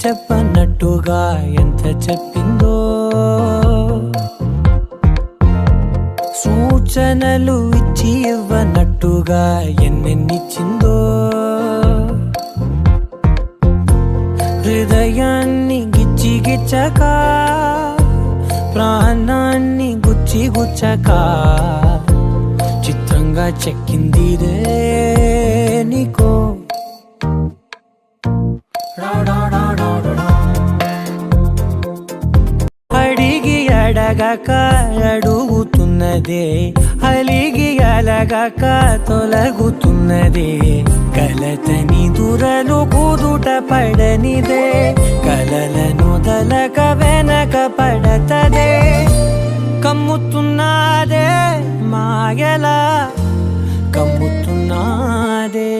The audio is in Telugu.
చెప్పనట్టుగా ఎంత చెప్పిందో, సూచనలు ఇచ్చి ఇవ్వనట్టుగా ఎన్నెన్నిచ్చిందో, హృదయాన్ని గిచ్చి గిచ్చక ప్రాణాన్ని గుచ్చి గుచ్చక చిత్రంగా చెక్కిందిరే నీకో. అడిగి అడగక అడుగుతున్నదే, అలిగి అలగక తొలగుతున్నదే, కలతని దురలు కుదుట పడనిదే, కలలను దలక వెనక పడతదే, కమ్ముతున్నదే మాయలా కమ్ముతున్నదే.